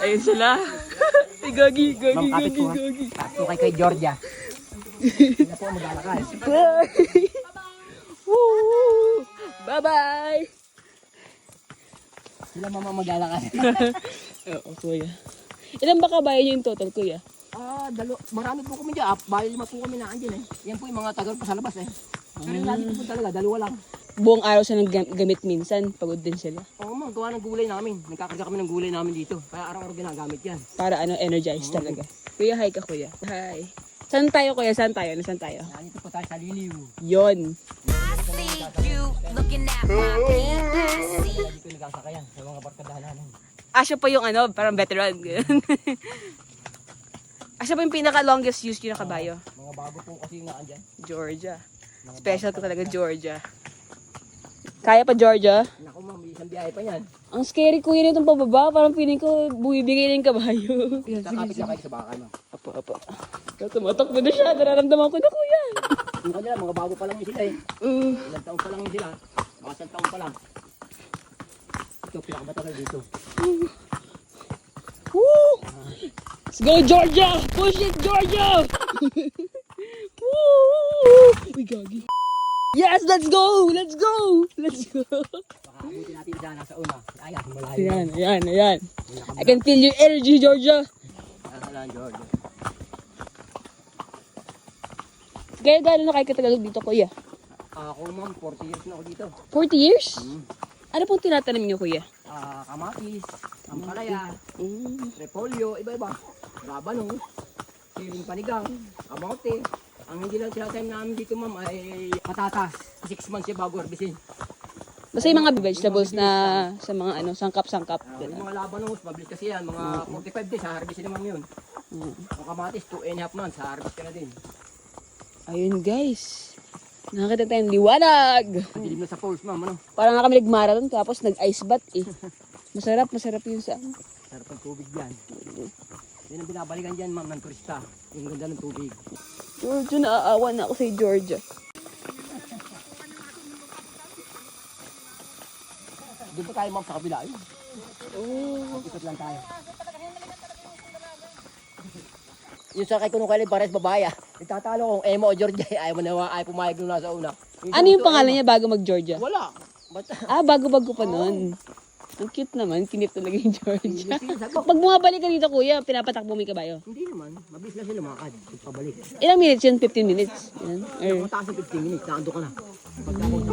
Ayun sila. Ay, gagi. Tapos kay Georgia. Sila po maglalakad. Woo! Bye-bye! Sila mama maglalakad. Oo, kuya. Ilan ba kabayan yung total, kuya? Marami po kami dyan. Bali 5 po kami na andyan eh. Yan po yung mga tagal pa sa labas eh. Pero yung lagi po talaga, 2 lang. Buong araw siya gamit minsan. Pagod din sila. Oo mga gawa ng gulay namin. Nagkakarga kami ng gulay namin dito. Kaya araw-araw ginagamit yan. Para energize talaga. Kuya, hi ka, kuya. Hi. Saan tayo, kuya? Saan tayo? Nasaan tayo? Nandito po tayo sa Liliw. Yon. Dito nagsasakayan sa mga barkadahan namin. Siya pa yung parang veteran. Siya pa yung pinaka-longest use yun na kabayo. Mga bago po kasi nga andyan. Georgia. Special to talaga, Georgia. Kaya pa, Georgia? Naku ma'am, may isang biyahe pa yan. Ang scary kuya nitong pababa. Parang piling ko bumibigay na yung kabayo. Kakapit na kayo sa baka no. Apo. Tumatakbo na siya. Nararamdaman ko na, kuya. Yung kanila, mga bago pa lang yun sila eh. Ilang taon pa lang yun sila. Mga 1 taon pa lang. Ito, pinakamatagal dito. Woo! Let's go, Georgia! Push it, Georgia! Woo! Uy, gagi. Yes, let's go! Let's go! Let's go! Baka abutin natin siya nasa una. Ay, malayo. Ayan. I can feel your energy, Georgia. Ayan, George. Kaya gano'n na kayo katagalog dito, kuya? Ako ma'am, 40 years na ako dito. 40 years? Ano pong tinatanim niyo, kuya? Kamatis, ampalaya, repolyo, iba-iba. Rabano, siling panigang, kamote. Ang hindi lang sinatanim namin dito ma'am ay patatas. 6 months siya bago harbisin. Basta yung mga vegetables na sa mga sangkap-sangkap. Yung mga labanos, mabilis kasi yan. Mga 45 days, harbisin naman yun. Ang kamatis, 2.5 months, harvest ka na din. Ayun, guys. Nakakita tayong liwanag. Dilim na sa poles ma'am, ano? Parang nga kami nag-marathon tapos nag-ice bath eh. Masarap yun sa Sarap ang tubig dyan. Yan ang binabalikan dyan ma'am ng turista. Yung ganda ng tubig. Georgia, naaawa na ako sa Georgia. Doon pa tayo ma'am sa kabila. Ikot lang tayo. Yung sakay ko nung kailan pares babae ah. Nagtatalo kung Emo o Georgia. Ayaw mo na ayaw pumayag nung nasa una. Ano yung pangalan niya bago mag-Georgia? Wala. Bago-bago pa nun. Ang cute naman. Kinip talaga yung Georgia. Pag bumabalik ka dito, kuya, pinapatakbo mo yung kabayo. Hindi naman. Mabilis lang siya lumakad. Pabalik. Ilang minutes yun? 15 minutes? Yan. Mataas ng 15 minutes. Naando ka na. Pagkakot